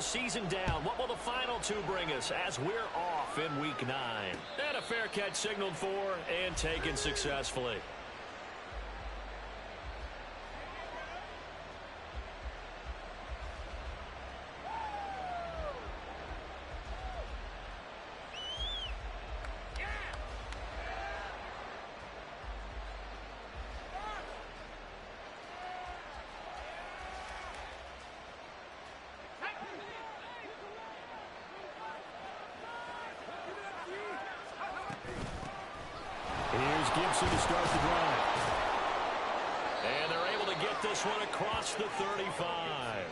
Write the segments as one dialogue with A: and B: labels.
A: season down. What will the final two bring us as we're off in Week 9? And a fair catch signaled for and taken successfully. Gibson to start the drive. And they're able to get this one across the 35.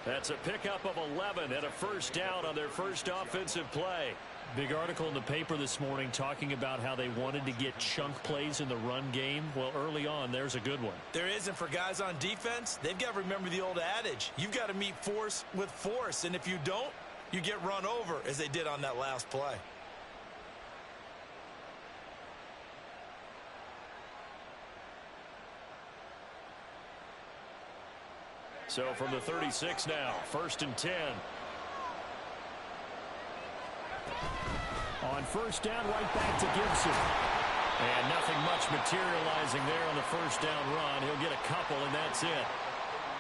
A: That's a pickup of 11 and a first down on their first offensive play. Big article in the paper this morning talking about how they wanted to get chunk plays in the run game. Well, early on, there's a good one.
B: There is, and for guys on defense, they've got to remember the old adage. You've got to meet force with force, and if you don't, you get run over, as they did on that last play.
A: So from the 36 now, 1st and 10. On first down, right back to Gibson. And nothing much materializing there on the first down run. He'll get a couple, and that's it.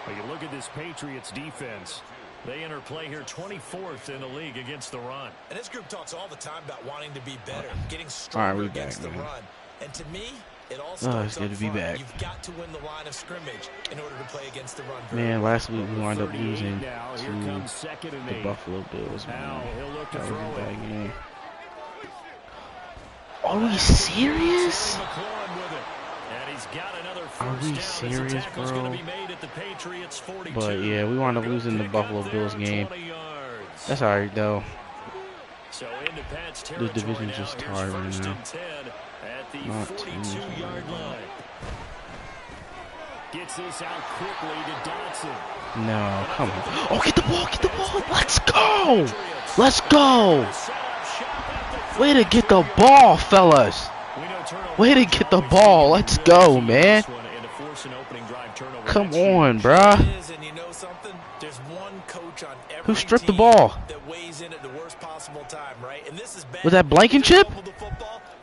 A: Well, you look at this Patriots defense. They enter play here 24th in the league against the run.
B: And this group talks all the time about wanting to be better, getting stronger against the run. And to me, it all starts up front. You've got to win the line of scrimmage in order to play against the run.
C: Man, last week we wound up losing to the Buffalo Bills. Man. That was a bad game. Are we serious? Are we serious, bro? But yeah, we wound up losing the Buffalo Bills game. That's alright though. This division's just tired right now. Not too much.
A: Gets this out quickly to Dotson.
C: No, come on. Oh, get the ball, get the ball. Let's go. Let's go. Way to get the ball, fellas. Way to get the ball. Let's go, man. Come on, bruh. Who stripped the ball? Was that Blankenship?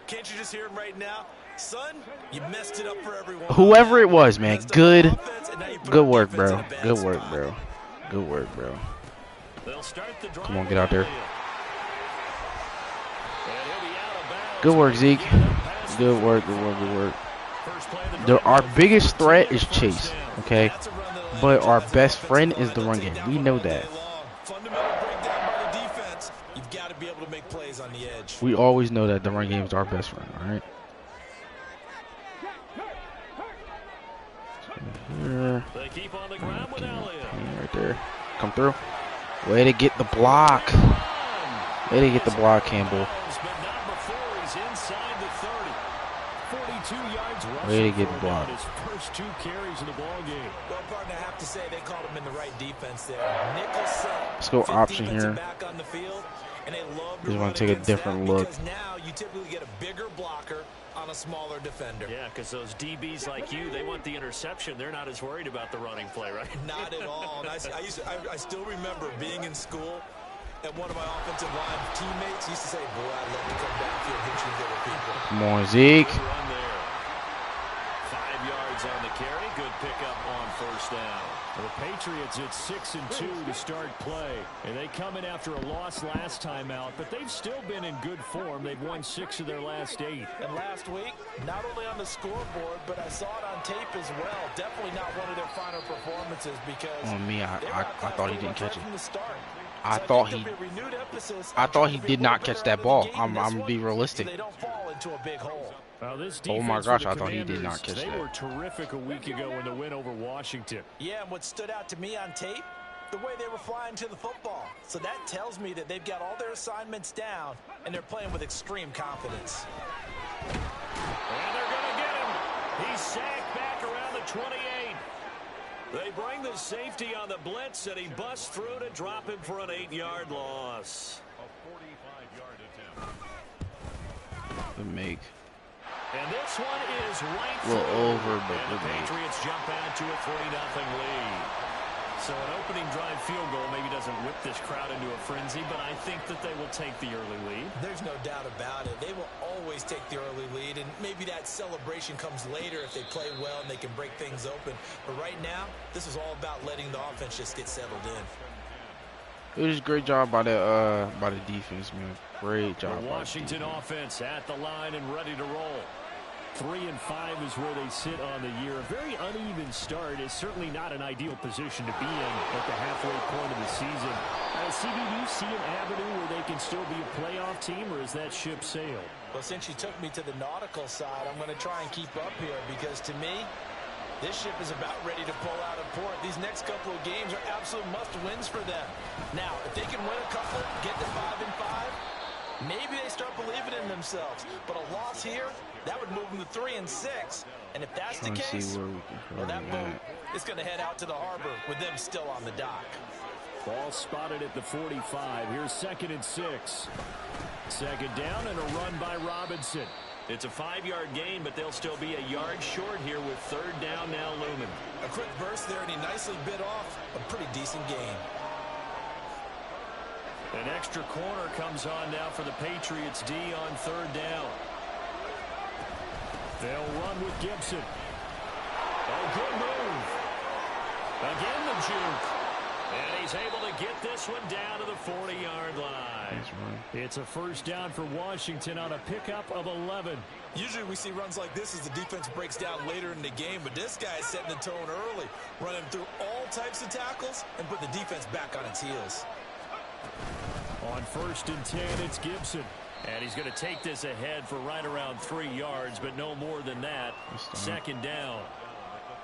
B: Can't you just hear him right now? Son, you messed it up for everyone.
C: Whoever it was, man. Good work, bro. Good work, bro. Good work, bro. Come on, get out there. Good work, Zeke. Good work, good work, good work. Our biggest threat is Chase, okay? But our best friend is the run game. We know that. We always know that the run game is our best friend, alright? Right there. Come through. Way to get the block. Way to get the block, Campbell. Way to get the block. Let's go option here. Just want to take a different look.
B: Now you typically get a bigger blocker on a smaller defender.
A: Yeah, because those DBs like you, they want the interception. They're not as worried about the running play, right?
B: Not at all. And I still remember being in school, and one of my offensive line teammates used to say, boy, I'd love to come downfield and hit you little people.
C: Come on, Zeke.
A: 5 yards on the carry. Good pickup on first down. The Patriots at 6-2 to start play, and they come in after a loss last time out, but they've still been in good form. They've won 6 of their last 8.
B: And last week, not only on the scoreboard, but I saw it on tape as well. Definitely not one of their finer performances because
C: on me, I thought he didn't catch it. I thought he did not catch that ball. I'm gonna be realistic.
B: They don't fall into a big hole.
C: Oh my gosh, I thought he did not catch that.
A: They were terrific a week ago in the win over Washington.
B: Yeah, and what stood out to me on tape, the way they were flying to the football. So that tells me that they've got all their assignments down, and they're playing with extreme confidence.
A: And they're going to get him. He's sacked back around the 28. They bring the safety on the blitz, and he busts through to drop him for an 8-yard loss.
D: A 45-yard attempt.
C: The make.
A: And this one is right
C: through. Over, but
A: the Patriots jump out to a 3-0 lead. So an opening drive field goal maybe doesn't whip this crowd into a frenzy, but I think that they will take the early lead.
B: There's no doubt about it. They will always take the early lead, and maybe that celebration comes later if they play well and they can break things open. But right now, this is all about letting the offense just get settled in.
C: It was a great job by the defense, man. Great job.
A: The Washington offense at the line and ready to roll. 3-5 is where they sit on the year. A very uneven start is certainly not an ideal position to be in at the halfway point of the season. CB, do you see an avenue where they can still be a playoff team, or is that ship sailed?
B: Well, since you took me to the nautical side, I'm going to try and keep up here because to me, this ship is about ready to pull out of port. These next couple of games are absolute must-wins for them. Now, if they can win a couple, get to 5-5, maybe they start believing in themselves. But a loss here, that would move them to 3-6. And if that's the case, well, that boat is going to head out to the harbor with them still on the dock.
A: Ball spotted at the 45. Here's 2nd and 6. Second down and a run by Robinson. It's a 5-yard gain, but they'll still be a yard short here with 3rd down now looming.
B: A quick burst there, and he nicely bit off a pretty decent gain.
A: An extra corner comes on now for the Patriots D on 3rd down. They'll run with Gibson. Oh, good move. Again the juke. And he's able to get this one down to the 40-yard line. It's a 1st down for Washington on a pickup of 11.
B: Usually we see runs like this as the defense breaks down later in the game, but this guy is setting the tone early, running through all types of tackles and put the defense back on its heels.
A: On 1st and 10, it's Gibson. And he's going to take this ahead for right around 3 yards, but no more than that. 2nd down.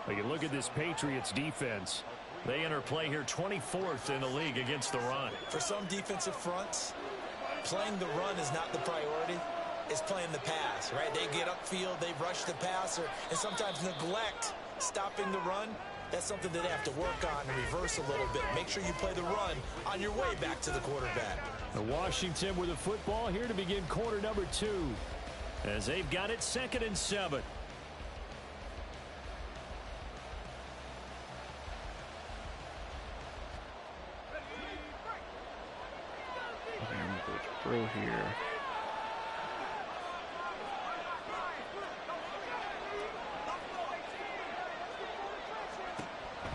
A: But you look at this Patriots defense. They enter play here 24th in the league against the run.
B: For some defensive fronts, playing the run is not the priority. It's playing the pass, right? They get upfield, they rush the passer, and sometimes neglect stopping the run. That's something that they have to work on and reverse a little bit. Make sure you play the run on your way back to the quarterback.
A: The Washington with the football here to begin quarter number 2. As they've got it 2nd and 7.
C: Through here.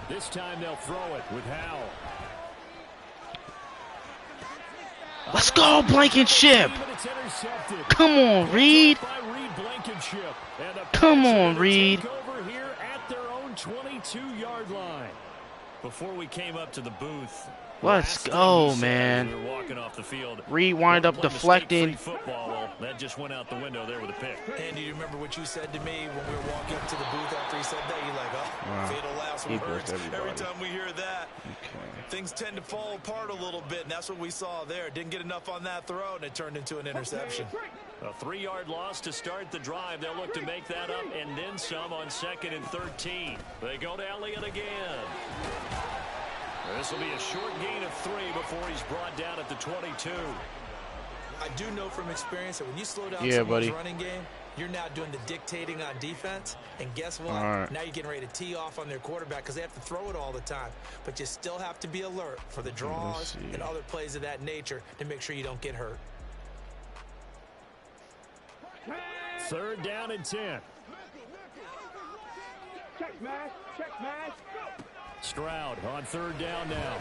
A: This time they'll throw it with Howell.
C: Let's go, Blankenship. Come on, Reed. Come on, Reed.
A: Over here at their own 22-yard line. Before we came up to the booth,
C: let's go, man.
A: We were walking off the field.
C: Reed wind up deflecting.
A: Football. Well, that just went out the window there with a pick.
B: And do you remember what you said to me when we were walking up to the booth after he said that? You're like, oh, wow. Fatal last one hurts. Every time we hear that, things tend to fall apart a little bit, and that's what we saw there. Didn't get enough on that throw, and it turned into an interception.
A: A 3-yard loss to start the drive. They'll look to make that up and then some on 2nd and 13. They go to Elliott again. This will be a short gain of 3 before he's brought down at the 22.
B: I do know from experience that when you slow down someone's running game, you're now doing the dictating on defense. And guess what? Now you're getting ready to tee off on their quarterback because they have to throw it all the time. But you still have to be alert for the draws and other plays of that nature to make sure you don't get hurt.
A: 3rd down and 10.
D: Check match.
A: Stroud on 3rd down now.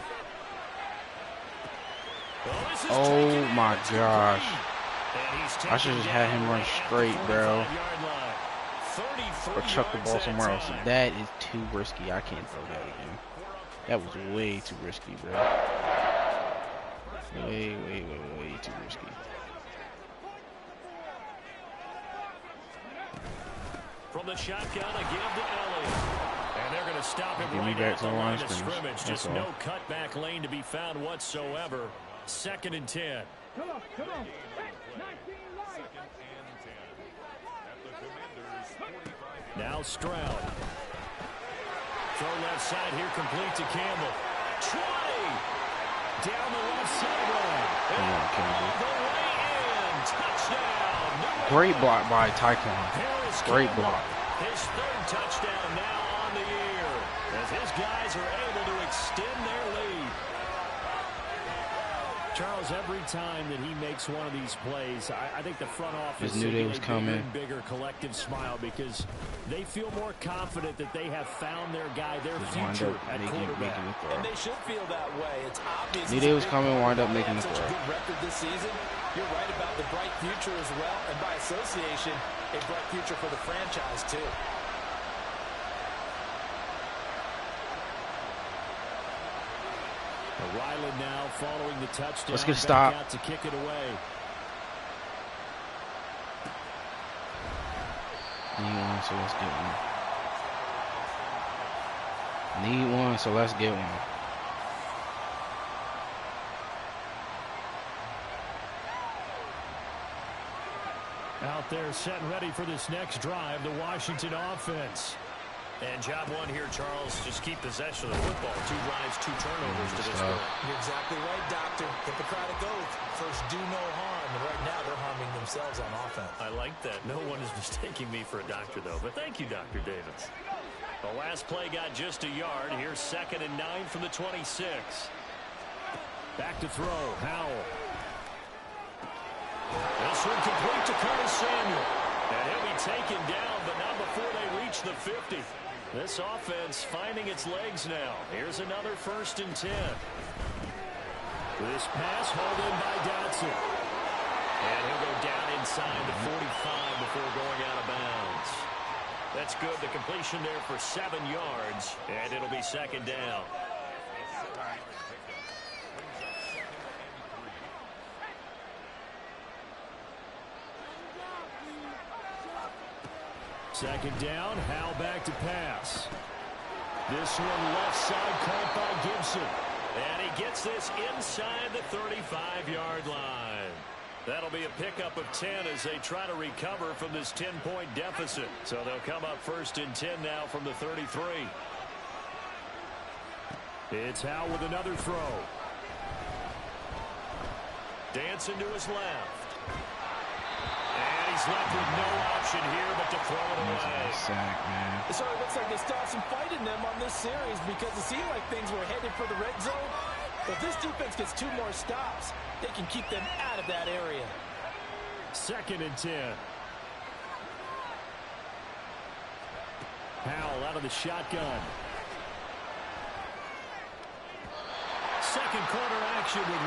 C: Oh my gosh. I should just have him run straight, bro. Or chuck the ball somewhere else. That is too risky. I can't throw that again. That was way too risky, bro. Way too risky.
A: From the shotgun, a give to Elliott. And they're going to stop him right at the line of scrimmage. Just no cutback lane to be found whatsoever. 2nd and 10.
D: Come on.
A: Now Stroud. Throw left side here, complete to Campbell. 20! Down the left sideline.
C: Come on, Campbell.
A: The way in. Touchdown.
C: Great block by Tyquan. Great block.
A: His 3rd touchdown now on the year. as his guys are able to extend their lead. Charles, every time that he makes one of these plays, I think the front office
C: knew they was coming.
A: Bigger collective smile because they feel more confident that they have found their guy, their future at quarterback.
B: And they should feel that way. It's obvious.
C: Knew they was coming, wind up making the throw.
B: Such a good record this season. You're right about the bright future as well, and by association, a bright future for the franchise too.
A: Ryland now following the touchdown.
C: Let's get a stop.
A: Out to kick it away.
C: Need one, so let's get one. Need one, so let's get one.
A: Out there set and ready for this next drive, the Washington offense. And job one here, Charles, just keep possession of the football. 2 drives, 2 turnovers to this point.
B: You're exactly right, Doctor. Hippocratic oath. First, do no harm. And right now, they're harming themselves on offense.
A: I like that. No one is mistaking me for a doctor, though. But thank you, Dr. Davis. The last play got just a yard. Here's 2nd and 9 from the 26. Back to throw. Howell. This one complete to Curtis Samuel. And he'll be taken down, but not before they reach the 50. This offense finding its legs now. Here's another 1st and 10. This pass hauled in by Dotson. And he'll go down inside the 45 before going out of bounds. That's good. The completion there for 7 yards. And it'll be 2nd down. Second down, Howell back to pass. This one left side caught by Gibson. And he gets this inside the 35-yard line. That'll be a pickup of 10 as they try to recover from this 10-point deficit. So they'll come up 1st and 10 now from the 33. It's Howell with another throw. Dancing to his left. And he's left with no option here but to throw it away.
C: Sack, man.
B: So it looks like they still have some fight in them on this series because it seemed like things were headed for the red zone. But if this defense gets 2 more stops, they can keep them out of that area.
A: 2nd and 10. Howell out of the shotgun. Second quarter action with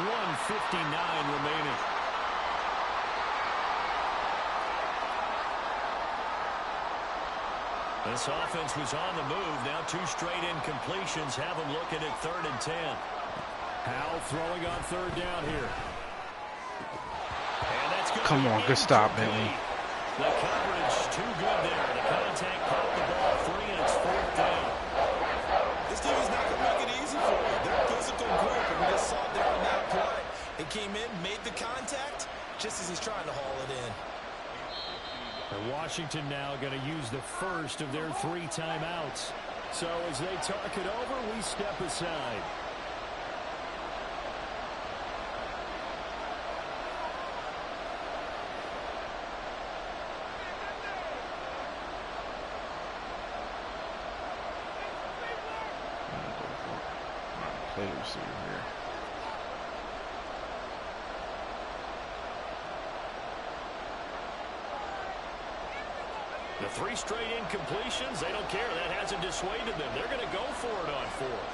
A: 1:59 remaining. This offense was on the move. Now 2 straight incompletions have them looking at 3rd and 10. Howell throwing on 3rd down here. And that's good.
C: Come on, good stop, Bentley.
A: The coverage too good there. The contact caught the ball free, and it's 4th down.
B: This team is not going to make it easy for you. They're a physical group, and we just saw there on that play. He came in, made the contact, just as he's trying to haul it in.
A: And Washington now going to use the first of their 3 timeouts. So as they talk it over, we step aside.
C: Play the receiver here.
A: The 3 straight incompletions, they don't care. That hasn't dissuaded them. They're going to go for it on 4th.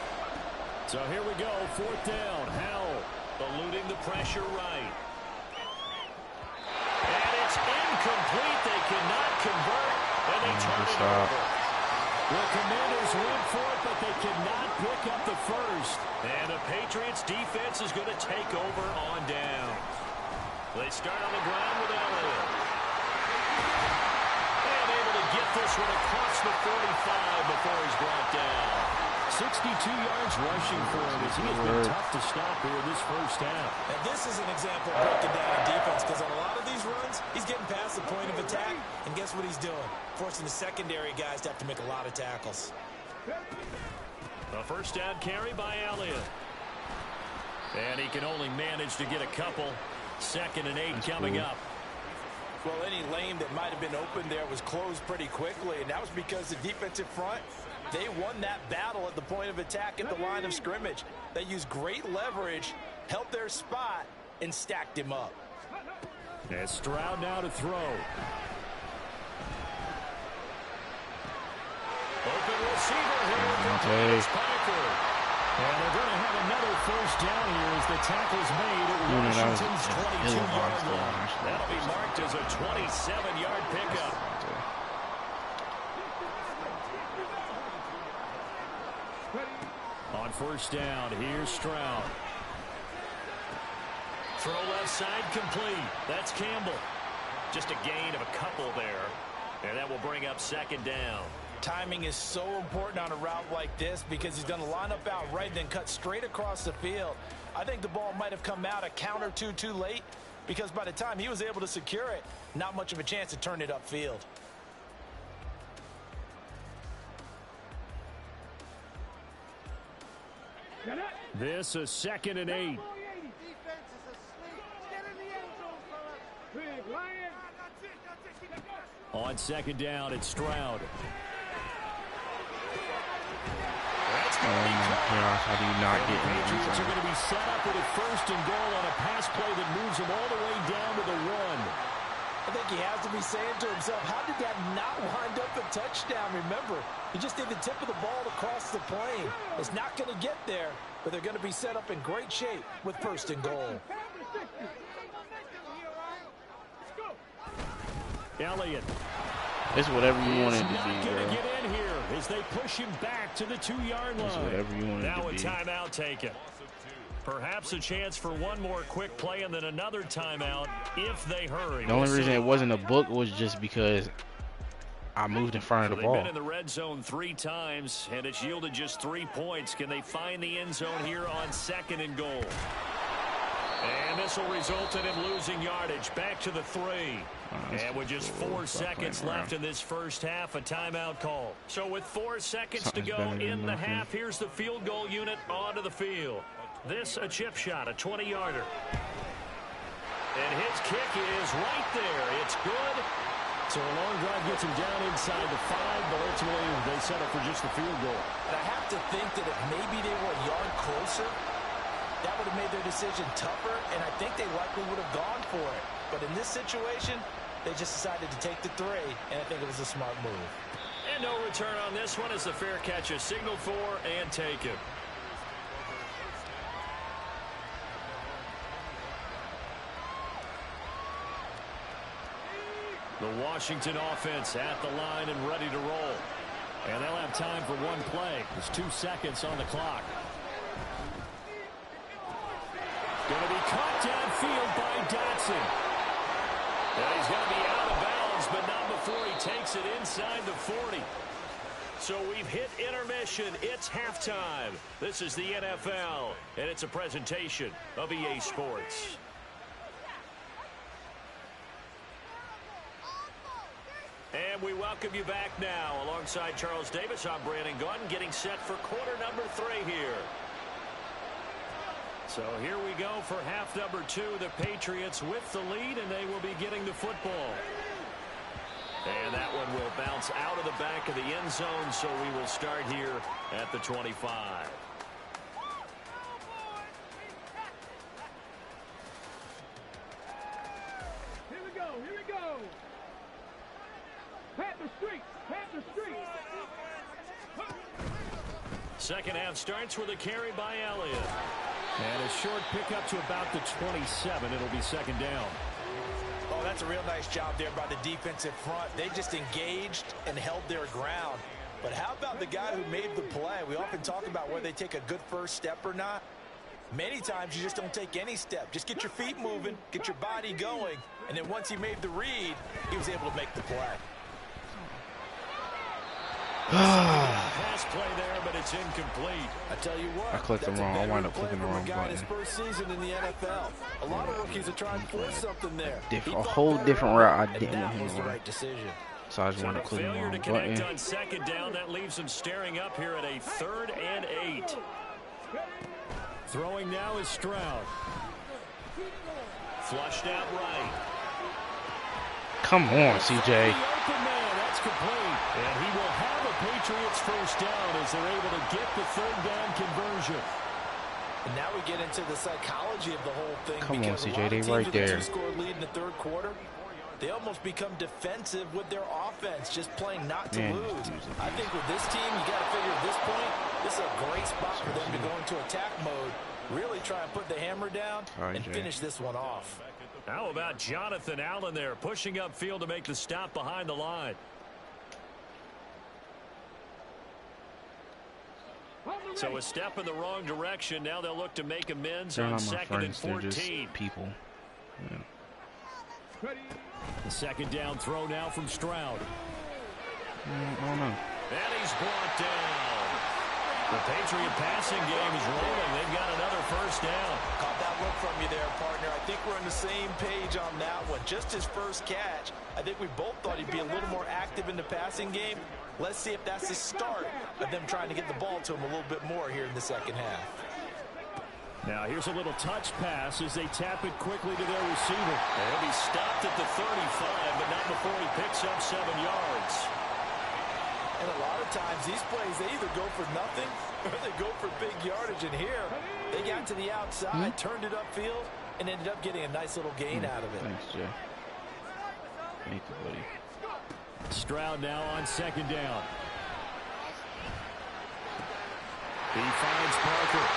A: So here we go, 4th down. Howell eluding the pressure right. And it's incomplete. They cannot convert, and they turn it over. The Commanders went for it, but they cannot pick up the first. And the Patriots defense is going to take over on down. They start on the ground with Elliott. And able to get this one across the 45 before he's brought down. 62 yards rushing for him as he has been tough to stop here this first half.
B: And this is an example of breaking down a defense because on a lot of these runs, he's getting past the point of attack, and guess what he's doing? Forcing the secondary guys to have to make a lot of tackles.
A: A first down carry by Elliott. And he can only manage to get a couple. 2nd and 8 coming up.
B: Well, any lane that might have been open there was closed pretty quickly, and that was because the defensive front They won that battle at the point of attack at the line of scrimmage. They used great leverage, held their spot, and stacked him up.
A: And Stroud now to throw. Open receiver here for Thomas Piker. And they're going to have another first down here as the tackle's made at Washington's 22-yard line. That'll be marked as a 27-yard pickup. On first down, here's Stroud. Throw left side complete. That's Campbell. Just a gain of a couple there. And that will bring up second down.
B: Timing is so important on a route like this because he's going to line up out right, then cut straight across the field. I think the ball might have come out a count or two too late because by the time he was able to secure it, not much of a chance to turn it upfield.
A: This is 2nd and 8. On second down, it's Stroud.
C: Oh my gosh, how do you not get me?
A: Patriots are going to be set up with a first and goal on a pass play that moves them all the way down to the 1.
B: I think he has to be saying to himself, how did that not wind up a touchdown? Remember, he just did the tip of the ball across the plane. It's not going to get there, but they're going to be set up in great shape with first and goal.
A: Elliott.
C: It's whatever you want it to be,
A: bro.
C: bro.
A: Get in here as they push him back to the 2-yard line.
C: It's whatever you want it to be.
A: Now a timeout taken. Perhaps a chance for one more quick play and then another timeout if they hurry.
C: The only reason it wasn't a book was just because I moved in front of the ball.
A: They've been in the red zone 3 times, and it's yielded just 3 points. Can they find the end zone here on 2nd and goal? And this will result in him losing yardage. Back to the 3. And with just 4 seconds left in this first half, a timeout call. So with 4 seconds to go in the half, here's the field goal unit onto the field. This a chip shot, a 20-yarder. And his kick is right there. It's good. So a long drive gets him down inside the 5, but ultimately they settle for just the field goal.
B: And I have to think that if maybe they were a yard closer, that would have made their decision tougher, and I think they likely would have gone for it. But in this situation, they just decided to take the 3, and I think it was a smart move.
A: And no return on this one as the fair catch is signaled for and taken. The Washington offense at the line and ready to roll. And they'll have time for one play. There's 2 seconds on the clock. Going to be caught downfield by Dotson. And he's going to be out of bounds, but not before he takes it inside the 40. So we've hit intermission. It's halftime. This is the NFL, and it's a presentation of EA Sports. And we welcome you back now. Alongside Charles Davis, I'm Brandon Gunn, getting set for quarter number 3 here. So here we go for half number 2. The Patriots with the lead, and they will be getting the football. And that one will bounce out of the back of the end zone, so we will start here at the 25.
D: Here we go, here we go. Panther Street, Panther Street.
A: Second half starts with a carry by Elliott. And a short pickup to about the 27. It'll be second down.
B: Oh, that's a real nice job there by the defensive front. They just engaged and held their ground. But how about the guy who made the play? We often talk about whether they take a good first step or not. Many times you just don't take any step. Just get your feet moving, get your body going, and then once he made the read, he was able to make the play.
A: Pass play there, but it's incomplete.
B: I tell you what,
C: I clicked them wrong. I wound up clicking the wrong button.
B: His first season in the NFL. A lot of rookies are trying to force something there.
C: A whole different route I didn't want him
B: was
C: to
B: the
C: run.
B: right decision.
C: So I just wanted to click the
A: Failure
C: wrong
A: to connect
C: button.
A: on second down. That leaves them staring up here at a 3rd and 8. Throwing now is Stroud. Flushed out right.
C: Come on, CJ.
A: Open man. That's complete. And he will have a Patriots first down as they're able to get the third down conversion.
B: And now we get into the psychology of the whole thing.
C: Come on,
B: because
C: CJ, they right there.
B: Two-score lead in the third quarter. They almost become defensive with their offense, just playing not to lose. I think with this team, you got to figure at this point, this is a great spot for them to go into attack mode, really try and put the hammer down and finish this one off.
A: How about Jonathan Allen there, pushing upfield to make the stop behind the line? So a step in the wrong direction. Now they'll look to make amends on 2nd and 14.
C: They're just people. Yeah.
A: The second down throw now from Stroud.
C: I don't know.
A: And he's brought down. The Patriot passing game is rolling. They've got another first down.
B: Caught that look from you there, partner. I think we're on the same page on that one. Just his first catch. I think we both thought he'd be a little more active in the passing game. Let's see if that's the start of them trying to get the ball to him a little bit more here in the second half.
A: Now here's a little touch pass as they tap it quickly to their receiver. And he'll be stopped at the 35, but not before he picks up 7 yards.
B: And a lot of times these plays, they either go for nothing or they go for big yardage. And here, they got to the outside, turned it upfield, and ended up getting a nice little gain out of it.
C: Thanks, Jay. Thank you, buddy.
A: Stroud now on second down. He finds Parker.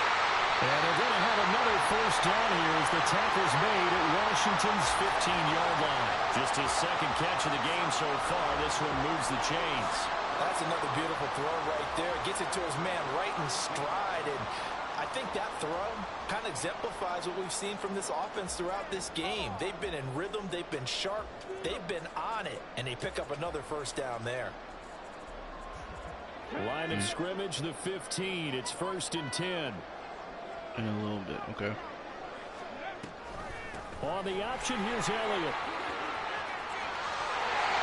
A: And they're going to have another first down here as the tackle's made at Washington's 15-yard line. Just his second catch of the game so far. This one moves the chains.
B: That's another beautiful throw right there. Gets it to his man right in stride. And I think that throw kind of exemplifies what we've seen from this offense throughout this game. They've been in rhythm. They've been sharp. They've been on it. And they pick up another first down there.
A: Line of scrimmage, the 15. It's 1st and 10.
C: In a little bit, okay.
A: On the option, here's Elliott.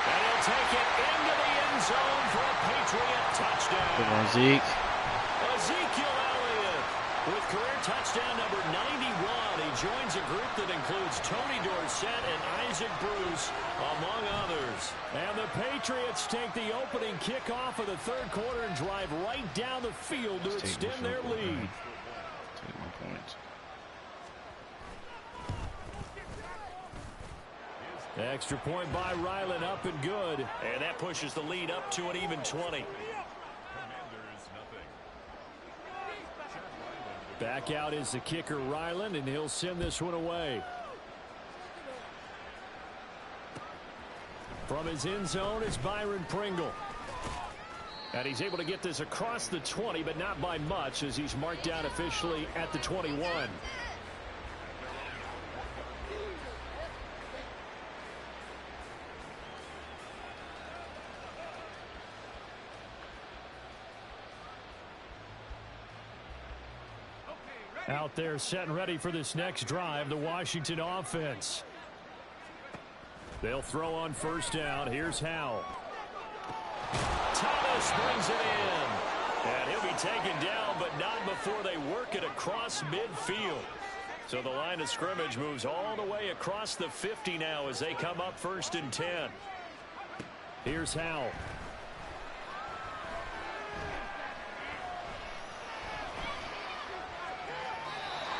A: And he'll take it into the end zone for a Patriot touchdown.
C: Good one, Zeke.
A: Ezekiel Elliott with career touchdown number 91. He joins a group that includes Tony Dorsett and Isaac Bruce, among others. And the Patriots take the opening kickoff of the third quarter and drive right down the field to extend their lead.
C: Take my points.
A: Extra point by Ryland, up and good. And that pushes the lead up to an even 20. Back out is the kicker, Ryland, and he'll send this one away. From his end zone, it's Byron Pringle. And he's able to get this across the 20, but not by much, as he's marked down officially at the 21. Out there set and ready for this next drive, the Washington offense. They'll throw on first down. Here's Howell. Thomas brings it in. And he'll be taken down, but not before they work it across midfield. So the line of scrimmage moves all the way across the 50 now as they come up 1st and 10. Here's Howell.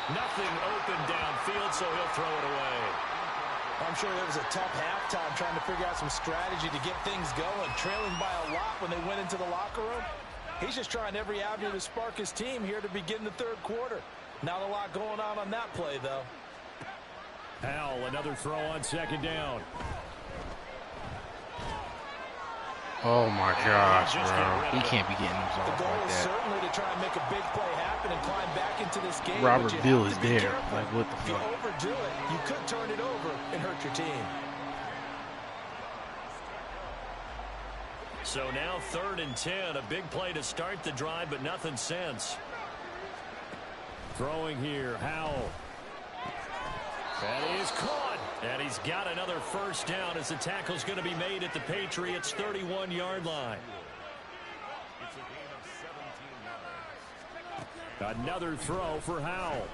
A: Nothing open downfield, so he'll throw it away.
B: I'm sure it was a tough halftime trying to figure out some strategy to get things going. Trailing by a lot when they went into the locker room. He's just trying every avenue to spark his team here to begin the third quarter. Not a lot going on that play, though.
A: Howell, another throw on second down.
C: Oh my gosh, bro. He can't be getting himself
B: the goal
C: like
B: is
C: that.
B: certainly to try and make a big play happen and climb back into this game.
C: Robert
B: but you
C: Bill
B: have
C: is
B: to be
C: there.
B: careful.
C: Like, what the
B: If you
C: fuck?
B: overdo it, you could turn it over and hurt your team.
A: So now 3rd and 10. A big play to start the drive, but nothing since. Throwing here, Howell. That is caught. And he's got another first down as the tackle's going to be made at the Patriots' 31-yard line. Another throw for Howell.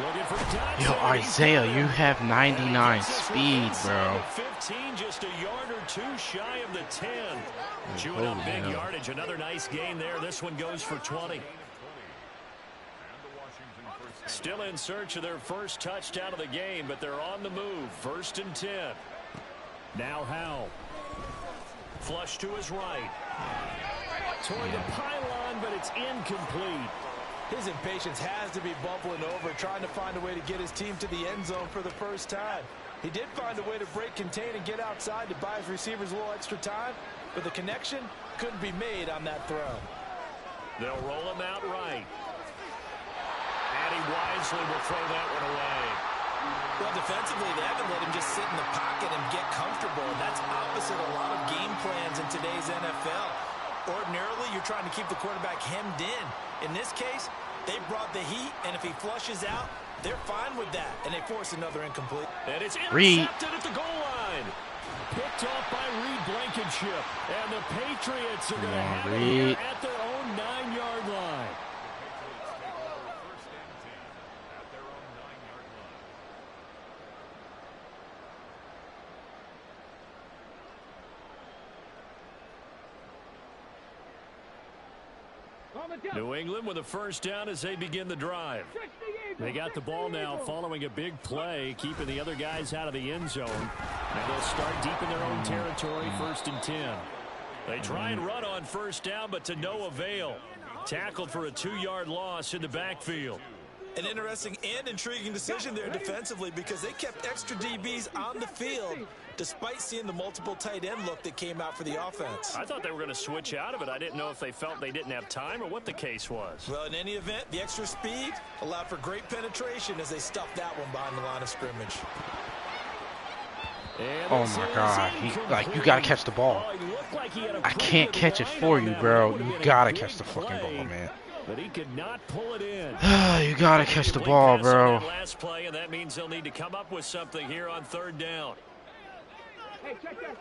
A: Looking for Dodson.
C: Yo, Isaiah, you have 99 speed, bro.
A: 15, just a yard or two shy of the 10. Chewing up big yardage. Another nice gain there. This one goes for 20. Still in search of their first touchdown of the game, but they're on the move. 1st and 10. Now Howell. Flush to his right. Toward the pylon, but it's incomplete.
B: His impatience has to be bubbling over, trying to find a way to get his team to the end zone for the first time. He did find a way to break, contain, and get outside to buy his receivers a little extra time, but the connection couldn't be made on that throw.
A: They'll roll him out right. And he wisely will throw that one away.
B: Well, defensively, they haven't let him just sit in the pocket and get comfortable, and that's opposite a lot of game plans in today's NFL. Ordinarily, you're trying to keep the quarterback hemmed in. In this case, they brought the heat, and if he flushes out, they're fine with that, and they force another incomplete.
A: And it's intercepted at the goal line. Picked off by Reed Blankenship, and the Patriots are going to have it here at their own 9-yard line. New England with a first down as they begin the drive. They got the ball now following a big play, keeping the other guys out of the end zone. And they'll start deep in their own territory, 1st and 10. They try and run on first down, but to no avail. Tackled for a 2-yard loss in the backfield.
B: An interesting and intriguing decision there defensively because they kept extra DBs on the field despite seeing the multiple tight end look that came out for the offense.
A: I thought they were going to switch out of it. I didn't know if they felt they didn't have time or what the case was.
B: Well, in any event, the extra speed allowed for great penetration as they stuffed that one behind the line of scrimmage.
C: Oh my God, you gotta catch the ball. I can't catch it for you, bro. You gotta catch the fucking ball, man.
A: But he could not pull it in.
C: You gotta catch the ball, bro.
A: Last play, and that means they'll need to come up with something here on 3rd down.
D: Hey, check that.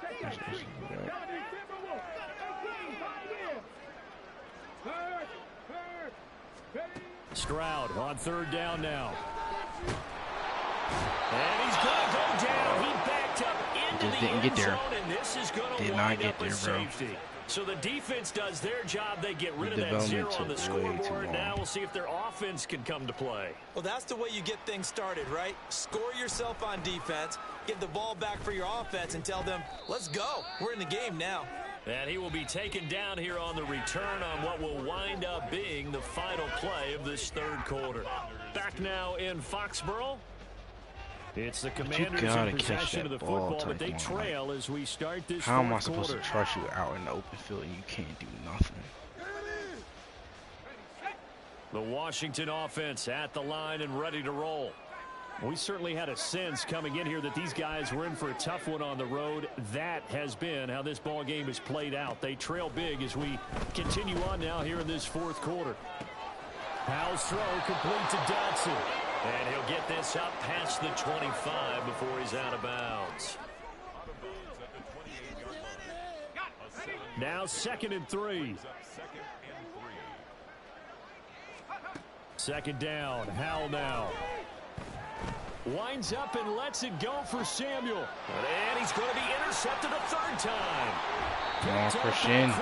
A: Stroud on 3rd down now. And he's going to go down. He backed up into the end zone, and this is going to wind up a safety. So the defense does their job. They get rid of that 0 on the scoreboard. Now we'll see if their offense can come to play.
B: Well, that's the way you get things started, right? Score yourself on defense, get the ball back for your offense, and tell them, let's go. We're in the game now.
A: And he will be taken down here on the return on what will wind up being the final play of this 3rd quarter. Back now in Foxborough. It's the Commanders in possession of the football, but they trail as we start this 4th quarter.
C: How am I supposed to trust you out in the open field and you can't do nothing?
A: The Washington offense at the line and ready to roll. We certainly had a sense coming in here that these guys were in for a tough one on the road. That has been how this ball game has played out. They trail big as we continue on now here in this 4th quarter. Howell's throw complete to Dodson. And he'll get this up past the 25 before he's out of bounds. Now 2nd and 3. 2nd down. Howell now. Winds up and lets it go for Samuel. And he's going to be intercepted a 3rd time.
C: Come on, Christian.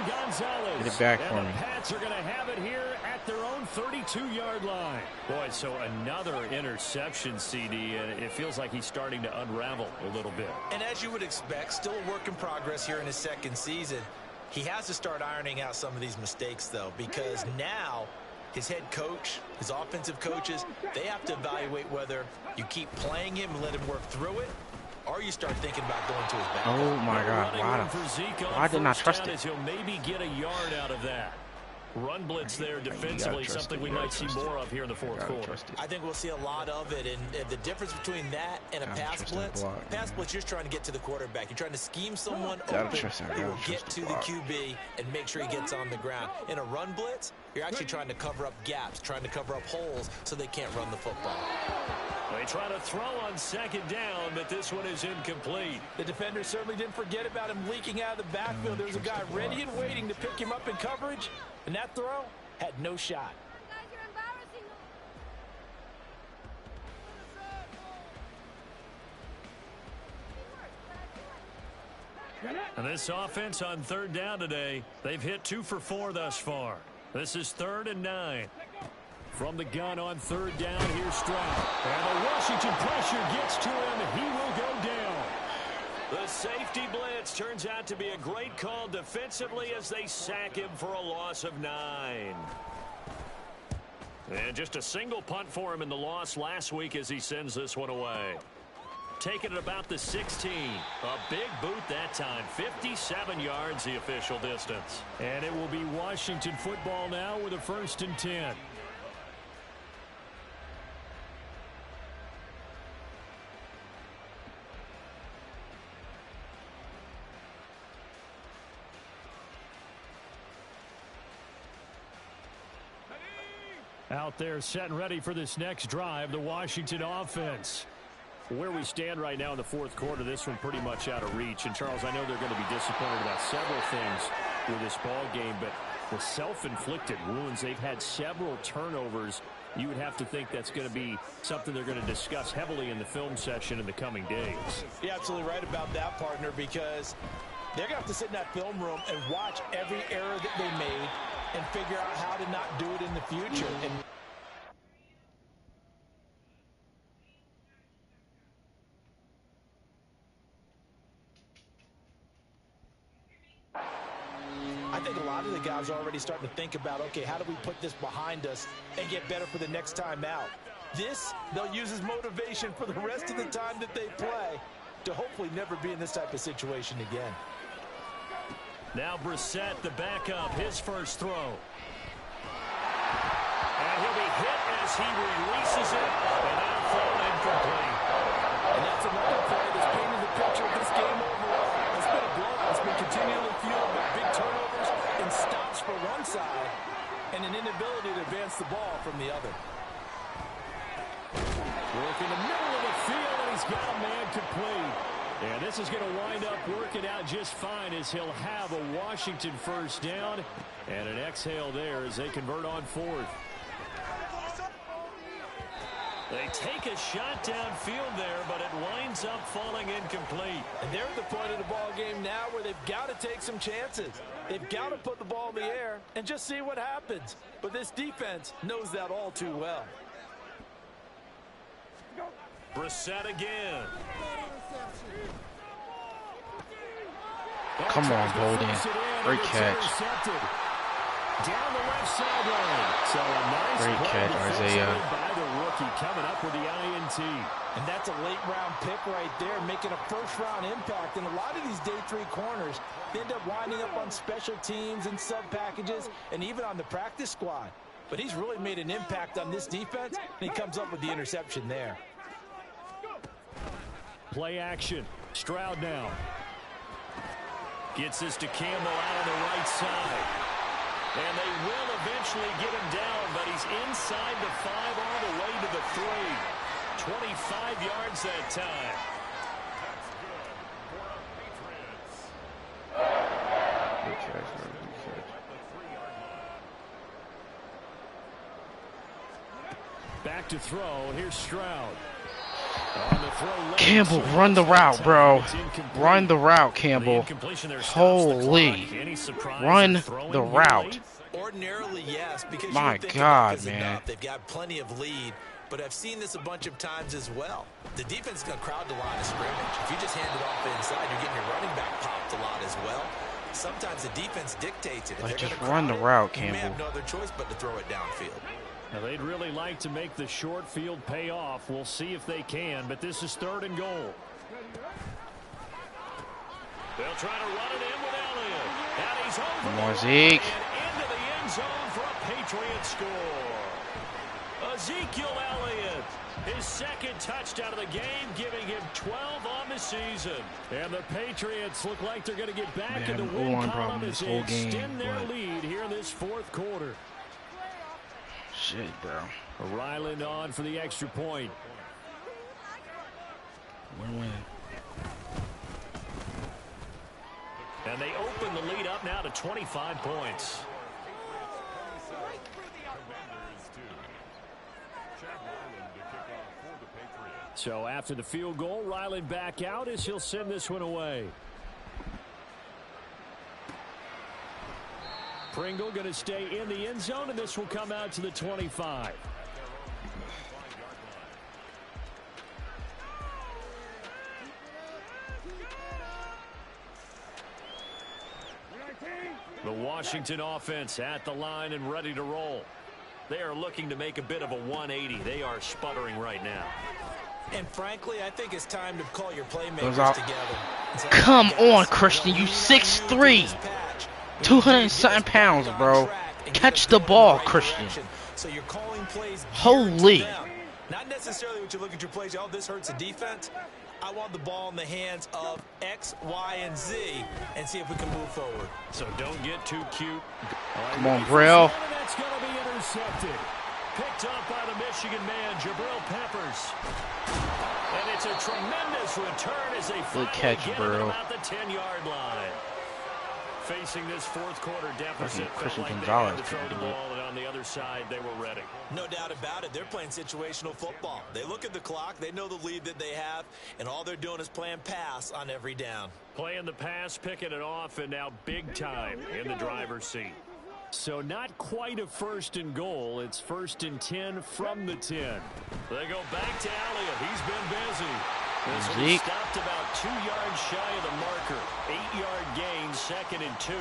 A: Gonzalez.
C: Get it back for me.
A: The Pats are going to have it here at their own 32-yard line. Boy, so another interception, CD, and it feels like he's starting to unravel a little bit.
B: And as you would expect, still a work in progress here in his 2nd season. He has to start ironing out some of these mistakes, though, because now his head coach, his offensive coaches, they have to evaluate whether you keep playing him and let him work through it, or you start thinking about going to his back.
C: Oh my God! Why didn't I trust it?
A: He'll maybe get a yard out of that. Run blitz there defensively, something we might see more of here in the 4th quarter.
B: I think we'll see a lot of it, and the difference between that and a pass blitz, you're just trying to get to the quarterback. You're trying to scheme someone open who will get to the QB and make sure he gets on the ground. In a run blitz, you're actually trying to cover up gaps, trying to cover up holes so they can't run the football.
A: They try to throw on 2nd down, but this one is incomplete.
B: The defender certainly didn't forget about him leaking out of the backfield. There's a guy ready and waiting to pick him up in coverage, and that throw had no shot.
A: And this offense on third down today, they've hit 2 for 4 thus far. This is 3rd and 9. From the gun on third down, here's Stroud. And the Washington pressure gets to him. He will go down. The safety blitz turns out to be a great call defensively as they sack him for a loss of 9. And just a single punt for him in the loss last week as he sends this one away. Taking it about the 16. A big boot that time. 57 yards the official distance. And it will be Washington football now with a 1st and 10. Out there set and ready for this next drive, the Washington offense. Where we stand right now in the 4th quarter, this one pretty much out of reach. And, Charles, I know they're going to be disappointed about several things with this ball game, but the self-inflicted wounds, they've had several turnovers. You would have to think that's going to be something they're going to discuss heavily in the film session in the coming days.
B: You're absolutely right about that, partner, because they're going to have to sit in that film room and watch every error that they made and figure out how to not do it in the future. And I think a lot of the guys are already starting to think about, okay, how do we put this behind us and get better for the next time out? This, they'll use as motivation for the rest of the time that they play to hopefully never be in this type of situation again.
A: Now Brissett, the backup, his first throw. And he'll be hit as he releases it, and now thrown incomplete.
B: And that's another play that's painted the picture of this game overall. It's been a blowout. It's been continually fueled by big turnovers and stops for one side and an inability to advance the ball from the other.
A: Work in the middle of the field, and he's got a man complete. And this is going to wind up working out just fine as he'll have a Washington first down and an exhale there as they convert on 4th. They take a shot downfield there, but it winds up falling incomplete.
B: And they're at the point of the ball game now where they've got to take some chances. They've got to put the ball in the air and just see what happens. But this defense knows that all too well.
A: Brissett again.
C: Come on, Bolden. Great catch.
A: Down the left sideline. So a nice
C: great catch, Isaiah.
A: By the rookie coming up with the INT.
B: And that's a late round pick right there, making a first round impact. And a lot of these day 3 corners, they end up winding up on special teams and sub packages and even on the practice squad. But he's really made an impact on this defense, and he comes up with the interception there.
A: Play action. Stroud now. Gets this to Campbell out on the right side. And they will eventually get him down, but he's inside the 5 all the way to the 3. 25 yards that time.
C: Good catch, bro. Good catch.
A: Back to throw. Here's Stroud. On the throw,
C: Campbell, run the route, bro. Run the route, Campbell. Holy. Run the route.
B: Ordinarily, yes, because
C: my
B: you think
C: God, man.
B: They've got plenty of lead, but I've seen this a bunch of times as well. The defense is going to crowd the line of scrimmage. If you just hand it off inside, you're getting your running back popped a lot as well. Sometimes the defense dictates it. If
C: Like,
B: they're
C: just
B: gonna
C: run the
B: crowd
C: route,
B: it, you may
C: Campbell.
B: have no other choice but to throw it downfield.
A: Now, they'd really like to make the short field pay off. We'll see if they can, but this is 3rd and goal. They'll try to run it in with Elliott. And he's over
C: Come on,
A: the
C: Zeke.
A: and into the end zone for a Patriot score. Ezekiel Elliott, his 2nd touchdown of the game, giving him 12 on the season. And the Patriots look like they're going to get back
C: Man,
A: in the
C: the
A: win
C: O-line
A: column
C: problem
A: as
C: this
A: they
C: whole game,
A: extend their
C: but-
A: lead here in this 4th quarter.
C: Shit, bro.
A: Ryland on for the extra point.
C: We're winning.
A: And they open the lead up now to 25 points. So after the field goal, Ryland back out as he'll send this one away. Pringle going to stay in the end zone, and this will come out to the 25. The Washington offense at the line and ready to roll. They are looking to make a bit of a 180. They are sputtering right now.
B: And frankly, I think it's time to call your playmakers together.
C: Come on, Christian. You 6'3", 200-something pounds, bro. Catch the ball, Christian.
B: So you're calling plays.
C: Holy.
B: Not necessarily what you look at your plays. Oh, this hurts the defense. I want the ball in the hands of X, Y, and Z and see if we can move forward.
A: So don't get too cute.
C: Come on, Braille.
A: That's going to be intercepted. Picked up by the Michigan man, Jabril Peppers. And it's a tremendous return as they finally get him about the 10-yard line. Facing this fourth quarter deficit,
C: Christian
A: like
C: Gonzalez
A: they had to throw the ball, and on the other side, they were ready.
B: No doubt about it. They're playing situational football. They look at the clock. They know the lead that they have, and all they're doing is playing pass on every down.
A: Playing the pass, picking it off, and now big time in the driver's seat. So not quite a 1st and goal. It's 1st and 10 from the 10. They go back to Elliott. He's been busy. This one stopped about 2 yards shy of the marker. 8-yard gain, 2nd and 2.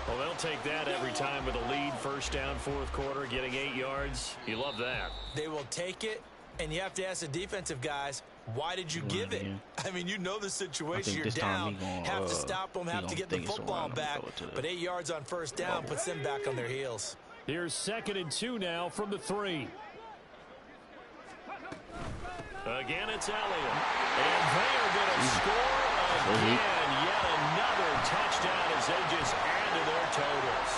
A: Well, they'll take that every time with a lead. 1st down, 4th quarter, getting 8 yards. You love that.
B: They will take it, and you have to ask the defensive guys, why did you give it? I mean, you know the situation. You're down. Have to stop them, have to get the football back. But 8 yards on 1st down puts them back on their heels.
A: Here's 2nd and 2 now from the 3. Again, it's Elliott. And they are going to score again. Yet another touchdown as they just add to their totals.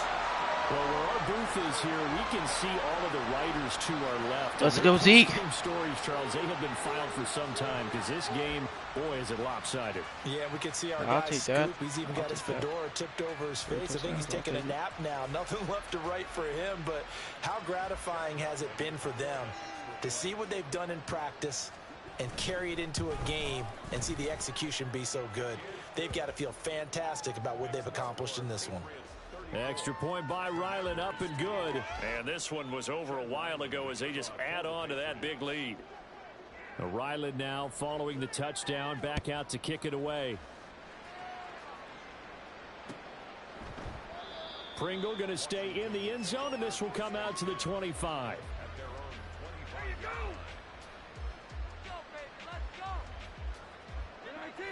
A: Well, where our booth is here, we can see all of the writers to our left.
C: Let's go, Zeke.
A: Stories, Charles, they have been filed for some time because this game, boy, is it lopsided.
B: Yeah, we can see our guy Scoop. He's even got his fedora tipped over his face. I think he's taking a nap now. Nothing left to write for him, but how gratifying has it been for them to see what they've done in practice and carry it into a game and see the execution be so good. They've got to feel fantastic about what they've accomplished in this one.
A: Extra point by Ryland, up and good. And this one was over a while ago as they just add on to that big lead. Ryland now following the touchdown, back out to kick it away. Pringle going to stay in the end zone, and this will come out to the 25.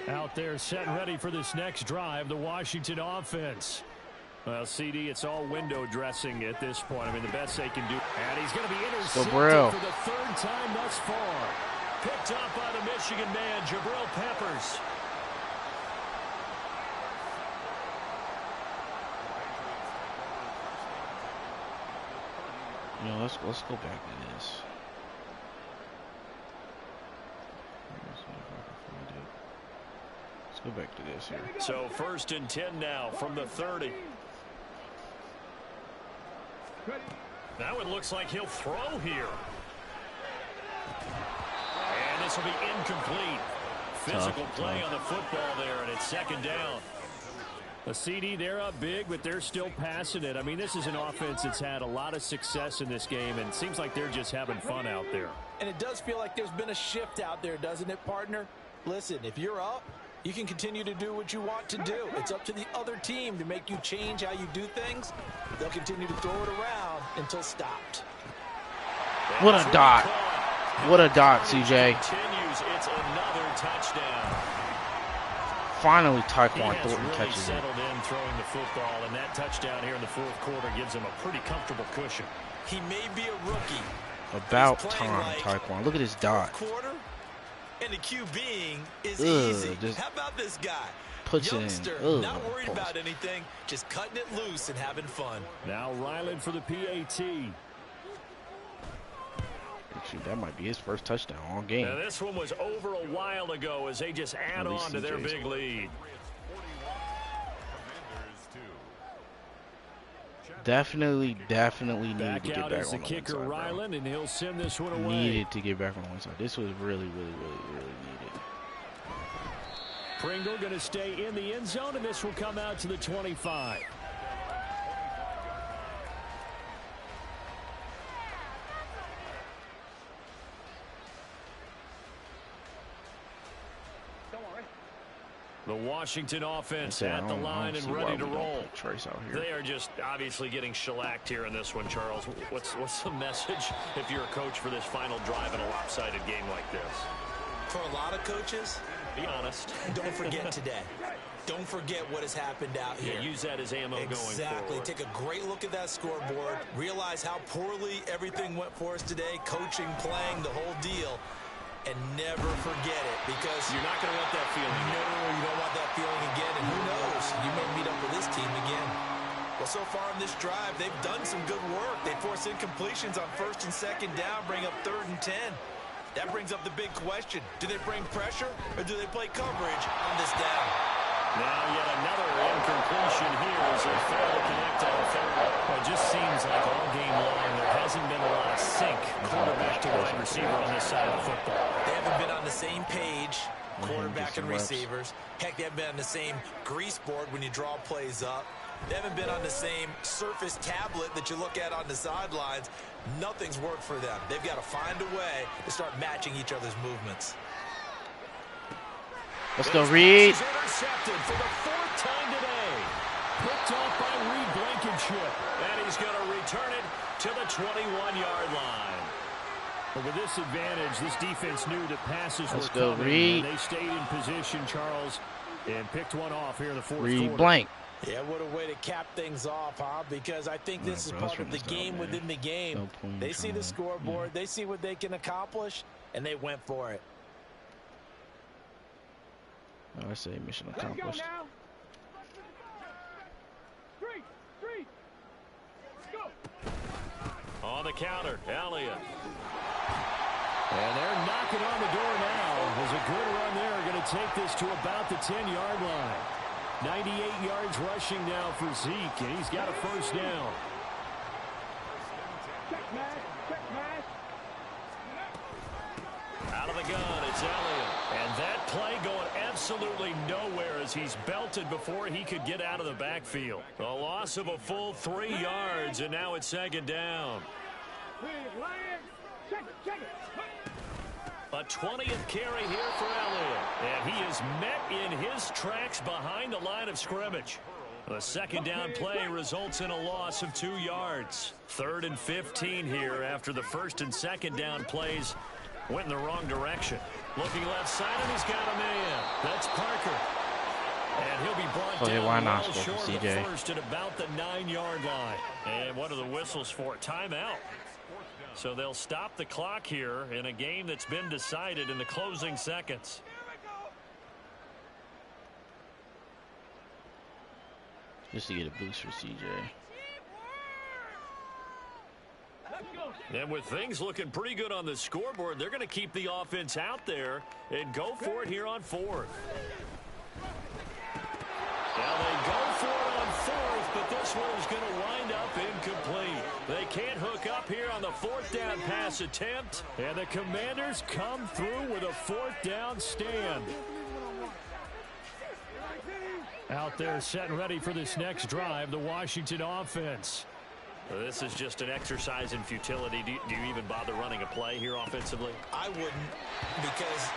A: Out there set and ready for this next drive, the Washington offense. Well, CD, it's all window dressing at this point. I mean, the best they can do. And he's going to be intercepted for the 3rd time thus far. Picked up by the Michigan man, Jabril Peppers.
C: You know, let's go back to this. Let's go back to this here.
A: So 1st and 10 now from the 30. Now it looks like he'll throw here. And this will be incomplete. Physical play on the football there, and it's 2nd down. A CD, they're up big, but they're still passing it. I mean, this is an offense that's had a lot of success in this game, and it seems like they're just having fun out there.
B: And it does feel like there's been a shift out there, doesn't it, partner? Listen, if you're up, you can continue to do what you want to do. It's up to the other team to make you change how you do things. They'll continue to throw it around until stopped.
C: What a dot. What a dot, CJ.
A: It's another touchdown.
C: Finally, Tyquan Thornton catches it.
A: Settled in throwing the football, and that touchdown here in the 4th quarter gives him a pretty comfortable cushion.
B: He may be a rookie.
C: About time, Tyquan. Look at his dot.
B: And the QBing is easy. How about this guy?
C: Puts
B: Youngster,
C: it in.
B: not worried about anything, just cutting it loose and having fun.
A: Now Ryland for the PAT.
C: Actually, that might be his first touchdown all game.
A: Now this one was over a while ago as they just add on to their big lead.
C: Definitely needed to get back on the
A: one side.
C: Kicker
A: Ryland, and he'll send this one away.
C: Needed to get back on one side. This was really needed.
A: Pringle going to stay in the end zone, and this will come out to the 25. The Washington offense
C: I
A: at the line and ready to roll.
C: Trace out here.
A: They are just obviously getting shellacked here in this one, Charles. What's the message if you're a coach for this final drive in a lopsided game like this?
B: For a lot of coaches,
A: be honest.
B: Don't forget today. Don't forget what has happened out here.
A: Yeah, use that as ammo going forward.
B: Exactly. Take a great look at that scoreboard. Realize how poorly everything went for us today. Coaching, playing, the whole deal. And never forget it, because
A: you're not going to want that feeling.
B: No, you don't want that feeling again. And who knows? You may meet up with this team again. Well, so far on this drive, they've done some good work. They force incompletions on 1st and 2nd down, bring up 3rd and 10. That brings up the big question. Do they bring pressure, or do they play coverage on this down?
A: Now yet another incompletion here as they fail to connect on 3rd. Well, it just seems like all game long there hasn't been a lot of sync quarterback to wide receiver on this side of the football.
B: They haven't been on the same page, quarterback and receivers. Heck, they haven't been on the same grease board when you draw plays up. They haven't been on the same surface tablet that you look at on the sidelines. Nothing's worked for them. They've got to find a way to start matching each other's movements.
C: Let's go, Reed.
A: Intercepted for the 4th time today. Picked off by Reed Blankenship. And he's going to return it to the 21-yard line. But with this advantage, this defense knew that passes were coming.
C: Reed.
A: And they stayed in position, Charles, and picked one off here in the 4th quarter.
C: Reed Blank.
B: Yeah, what a way to cap things off, huh? Because I think this is part of the game within the game. They see the scoreboard, they see what they can accomplish, and they went for it.
C: Oh, I say mission accomplished.
A: On the counter, Elliott. And they're knocking on the door now. There's a good run there. Going to take this to about the 10-yard line. 98 yards rushing now for Zeke, and he's got a 1st down. Out of the gun, it's Elliott. And that play going absolutely nowhere as he's belted before he could get out of the backfield. A loss of a full 3 yards, and now it's 2nd down. A 20th carry here for Elliott. And he is met in his tracks behind the line of scrimmage. The 2nd down play results in a loss of 2 yards. 3rd and 15 here after the 1st and 2nd down plays went in the wrong direction. Looking left side, and he's got a man. That's Parker. And he'll be brought down well short of the 1st at about the 9-yard line. And what are the whistles for? Timeout. So they'll stop the clock here in a game that's been decided in the closing seconds.
C: Just to get a boost for CJ.
A: And with things looking pretty good on the scoreboard, they're going to keep the offense out there and go for it here on 4th. Now they go for it on 4th, but this one is going to wind up incomplete. They can't hook up here on the 4th down pass attempt, and the Commanders come through with a 4th down stand. Out there set and ready for this next drive, the Washington offense. This is just an exercise in futility. Do you even bother running a play here offensively?
B: I wouldn't, because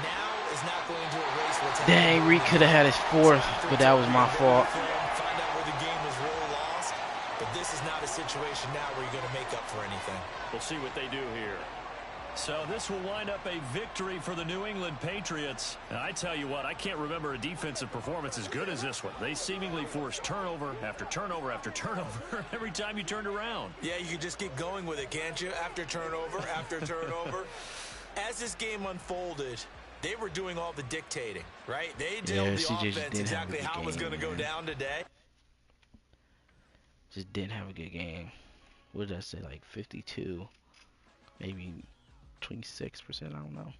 B: now is not going to erase what's
C: happening. Dang, Reed could have had his 4th, but that was my fault.
B: Find out where the game was really lost, but this is not a situation now where you're going to make up for anything.
A: We'll see what they do here. So this will wind up a victory for the New England Patriots. And I tell you what, I can't remember a defensive performance as good as this one. They seemingly forced turnover after turnover after turnover every time you turned around.
B: Yeah, you can just keep going with it, can't you? After turnover, after turnover. As this game unfolded, they were doing all the dictating, right? They told the offense exactly how it was going to go down today.
C: Just didn't have a good game. What did I say, like 52? Maybe 26%, I don't know.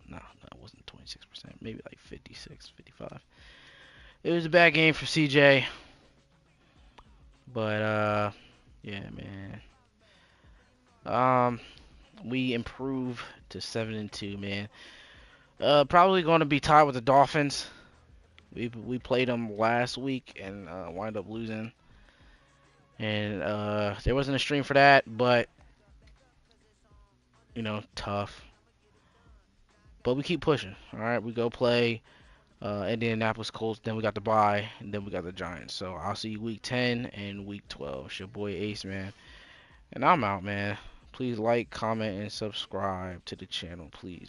C: No, that wasn't 26%. Maybe like 56, 55. It was a bad game for CJ. But, yeah, man. We improve to 7-2, man. Probably going to be tied with the Dolphins. We played them last week and wind up losing. And there wasn't a stream for that, but you know, tough. But we keep pushing. All right, we go play Indianapolis Colts. Then we got the bye, and then we got the Giants. So I'll see you week 10 and week 12. It's your boy Ace, man. And I'm out, man. Please like, comment, and subscribe to the channel, please.